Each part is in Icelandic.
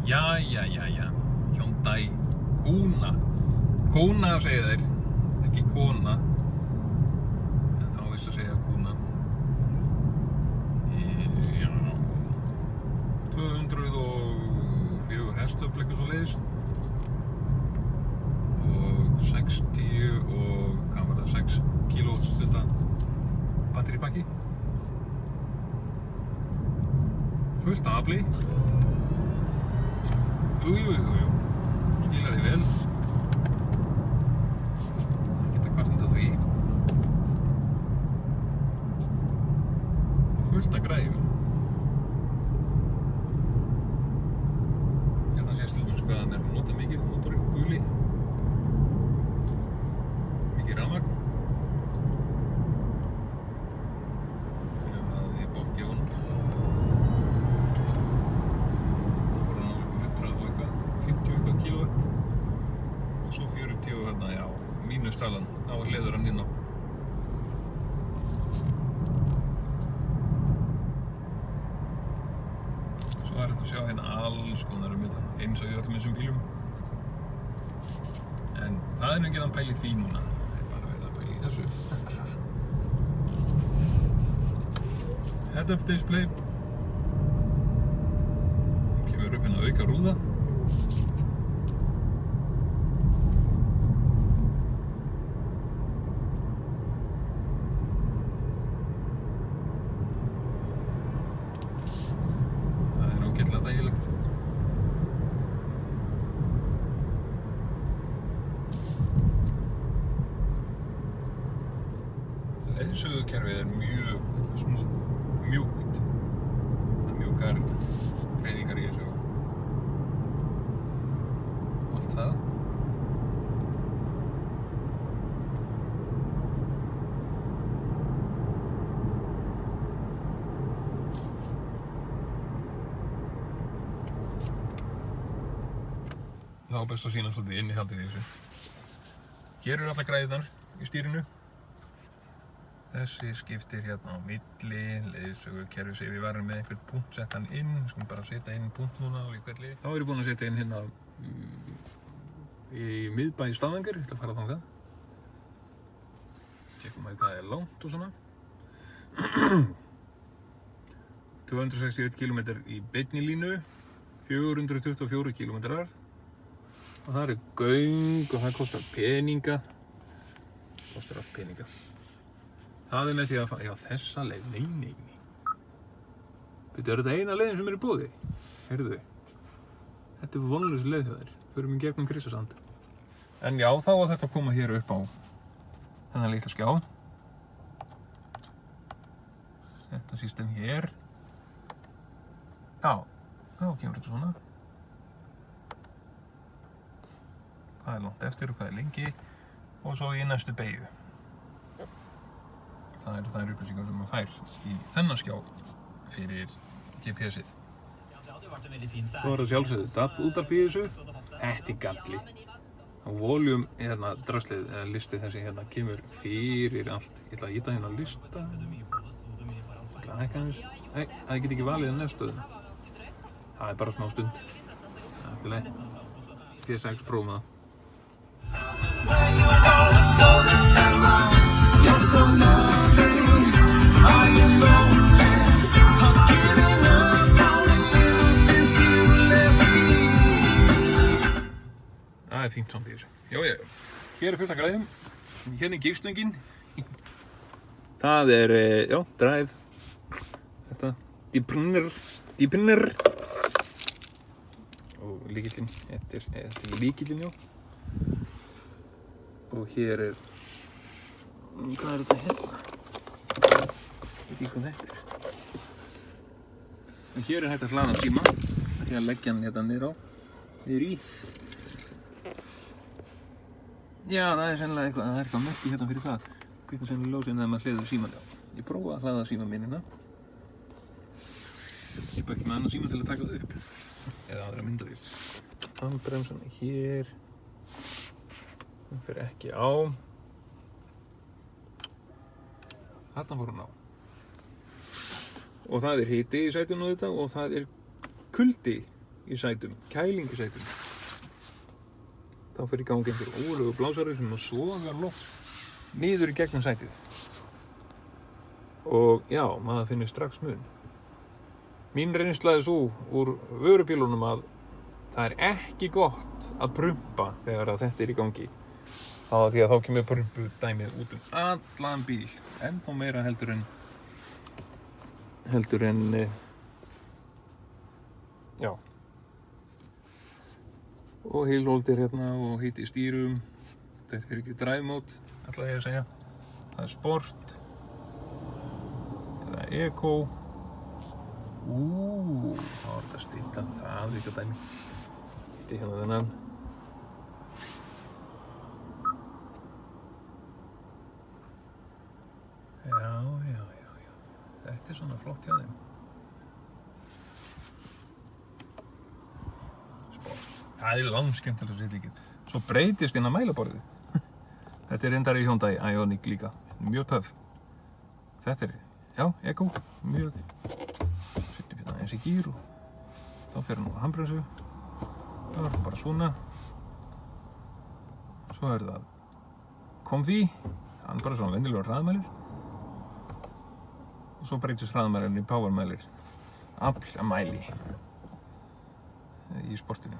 Jæja, Hyundai Kona. Kona segja þeir, ekki kona. En þá veist að segja Kona. Já, 204 hestöfl eitthvað svoleiðis. Og 60 og, hvað var það, 6 kílóstunda batteripakki. Fullt af afli. Jú, skilar því vel. Ekkert að kvarta því. Og fullt af græjum. Hérna sést til dæmis hvað hann er að nota mikið, mótorinn guli. Mikið rafmagn. Ef að ég bótt gefa honum. Kílówatt og svo 40 hérna, já, mínustalan, þá leður hann inn á. Svo er þetta að sjá hérna alls konar þetta, eins og í öllum þessum bílum. En það er enginn að pæla í því núna, það er bara verið að pæla í þessu. Head-up display. Kemur upp hérna auka rúða. Leiðsögukerfið er mjög smúð, mjúkt. Það er mjúkar hreyfingar í þessu og allt það. Þá er best að sýna svolítið innihaldið í þessu. Hér eru allar græðurnar í stýrinu. Þessi skiptir hérna á milli, leiðsögukerfi sem við varum með einhvern punkt, sett hann inn. Við skulum bara setja inn punkt núna á líkvelli. Þá er ég búinn að setja inn hérna í miðbæ Stavanger, ég ætla að fara þangað. Tjekkum að hvað er langt og svona. 261 km í beinni línu, 424 km. Og það eru göng og það kostar peninga. Kostar allt peninga. Það er með því að fara, já þessa leið, nei. Þetta er þetta eina leiðin sem er í boði. Heyrðu, þetta er vonlaus leið hjá þér. Förum í gegnum Krissasand. En já, þá var þetta að koma hér upp á þennan litla skjá. Þetta system hér. Já, þá kemur þetta svona. Hvað er langt eftir og hvað er lengi. Og svo í næstu beygju. Það eru þær upplýsingar sem maður fær í þennan skjá fyrir GPS-ið. Svo er það sjálfsögðu DAB-útvarp í þessu. Þetta er galli. Og volume hérna draslið, eða listið þessi hérna kemur fyrir allt. Ég ætla að ýta hérna á lista. Ég ætla að hækka hans. Nei, það get ekki valið á nefnstöðuna. Það er bara smá stund. Það er alltaf leið. PSX prófum það. Það er fínt samt í þessu. Já. Hér er fullt af græðum. Hérna er gifstöngin. Það er, já, drive. Þetta, dýpnir. Og lykillinn. Þetta er lykillinn, já. Og hér er, hvað er þetta hérna? Ég veit ekki hvað þetta er. Og hér er hægt að hlaða síma. Því að leggja hann hérna niður í. Já, það er sennilega eitthvað, það er eitthvað merki hérna fyrir það. Kvikna sennilega ljósinn þegar maður hliður síman. Ég prófa að hlaða síman minn hérna. Ég bara ekki með annan síman til að taka það upp. Eða aðra myndavél. Handbremsan hér. Það fer ekki á. Þarna fór hún á. Og það er hiti í sætinu þetta og það er kuldi í sætum, kæling í sætum. Þá fer í gangi einhver ógurlegur blásari sem sogar loft niður í gegnum sætið. Og já, maður finnur strax mun. Mín reynsla er svo úr vörubílunum að það er ekki gott að prumpa þegar að þetta er í gangi. Því að þá kemur prumpu dæmið út allan bíl. Ennþá meira heldur en já. Og heilholdir hérna og heitt í stýrum. Þetta er ekki drive mode, ætla ég að segja. Það er sport. Eða eco. Þá er þetta að stilla það líka dæmi. Hitti hérna þennan. Já. Þetta er svona flott hjá þeim. Það er langskemmtilega sýtlíkinn. Svo breytist inn á mælaborðið. Þetta er reyndar í Hyundai Ioniq líka. Mjög töff. Þetta er, já, eco. Mjög. Setjum hérna eins í gír og þá fer hann á handbremsu. Það er bara svona. Svo er það Comfy. Hann er bara svona venjulegur hraðmælir. Og svo breytist hraðmælirinn í powermælir. Aflmæli í sportinu.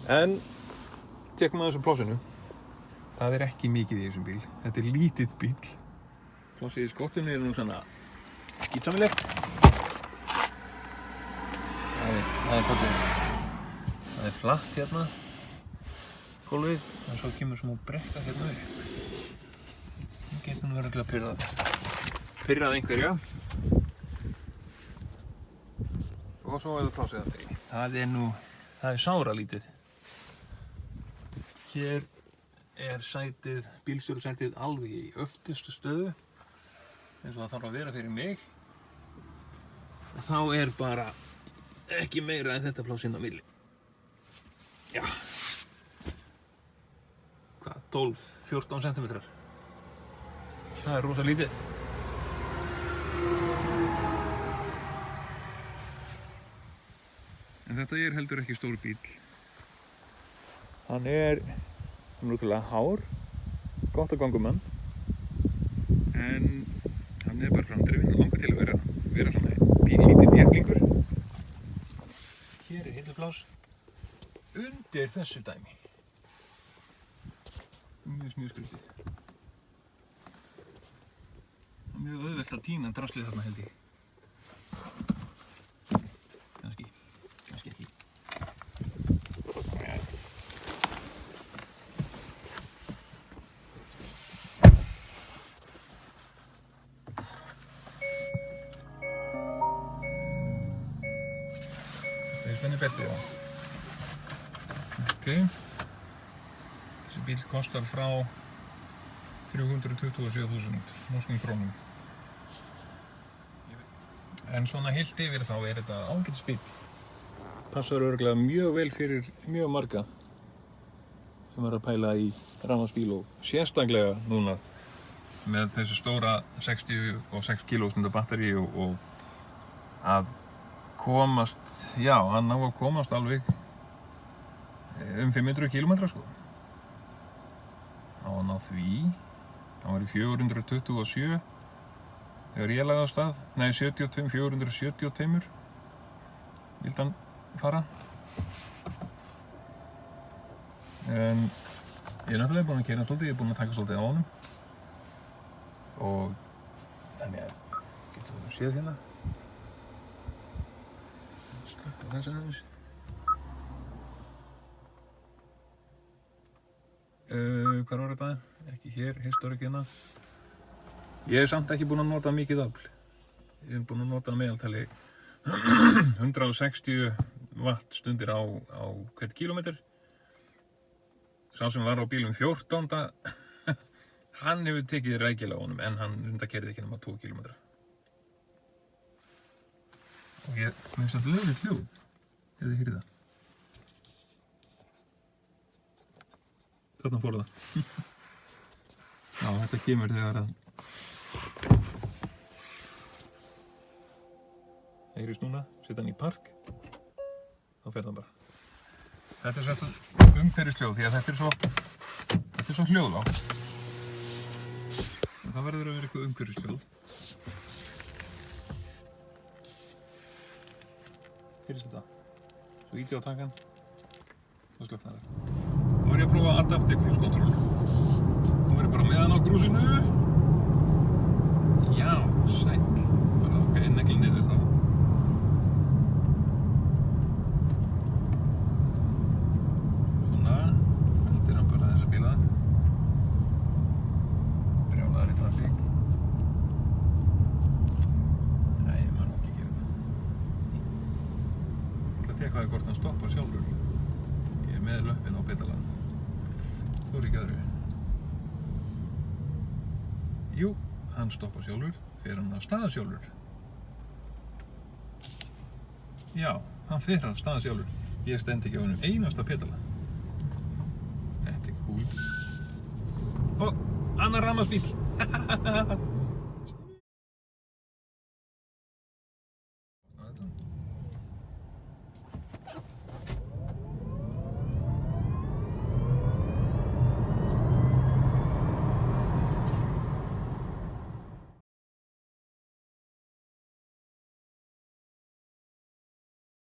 En tekum aðeins plásinu. Það er ekki mikið í þessum bíl. Þetta er lítill bíl. Plásið í skottinu er nú svona skítsamilegt. Það er flatt hérna, gólfið, en svo kemur smá brekka hérna upp. Það getur nú örugglega pirrað einhverja. Og svo er það plásið aftur í. Það er sáralítið. Hér er sætið, bílstjórasætið alveg í öftustu stöðu, eins og það þarf að vera fyrir mig. Og þá er bara ekki meira en þetta pláss inn á milli. Já. Hvað, 12-14 cm? Það er rosa lítið. En þetta er heldur ekki stór bíl. Hann er náttúrulega hár, gott að ganga mann, en hann er bara framdrifinn og langar til að vera svona pínlítinn jeklingur. Hér er hillupláss undir þessu dæmi. Mjög skrítið. Mjög auðvelt að tína draslið þarna held ég. Kannski ekki. Beltið á. Okay. Þessi bíl kostar frá 327.000 norskum krónum. En svona heilt yfir þá er þetta ágætis bíl. Passar örugglega mjög vel fyrir mjög marga sem er að pæla í rafmagnsbíl og sérstaklega núna með þessu stóra 66 kWh batteri og að komast, já, hann á að komast alveg 500 km sko. Á að ná því, hann var í 427 þegar ég lagði á stað, 472 vildi hann fara. En ég er náttúrulega búinn að keyra svolítið, ég er búinn að taka svolítið á honum og þannig að getum við séð hérna. Slökka þess aðeins. Hvar var þetta? Ekki hér, historik hérna. Ég hef samt ekki búinn að nota mikið afl. Ég hef búinn að nota meðaltali 160 wattstundir á hvern kílómetr. Sá sem var á bílum 14. Hann hefur tekið rækilega á honum en hann reyndar keyrði ekki nema 2 kílómetra. Og ég finnst þetta lögulegt hljóð, ef þið heyrið það. Þarna fór það. Já, þetta kemur þegar að heyrist núna, setja hann í park, þá fer það bara. Þetta er sett umhverfishljóð því að þetta er svo hljóðlágt. Það verður að vera eitthvað umhverfishljóð. Heyrist þetta? Svo ýti á takkan, þá slöknar það. Nú er ég að prófa Adaptive Cruise Control. Nú er ég bara með hann á grúsinu. Já, sæll. Bara okkar innegli niður þá. Svona, veltir hann bara þessa bíla. Brjálaður í trafík. Nei, maður má ekki gera þetta. Ég ætla að tekka hvort hann stoppar sjálfur. Ég er með löppin á pedalann. Þú er ekki öðru. Jú, hann stoppar sjálfur, fer hann af stað sjálfur. Já, hann fer af stað sjálfur. Ég stend ekki á honum einasta pedala. Þetta er cool. Ó, annar rafmagnsbíll.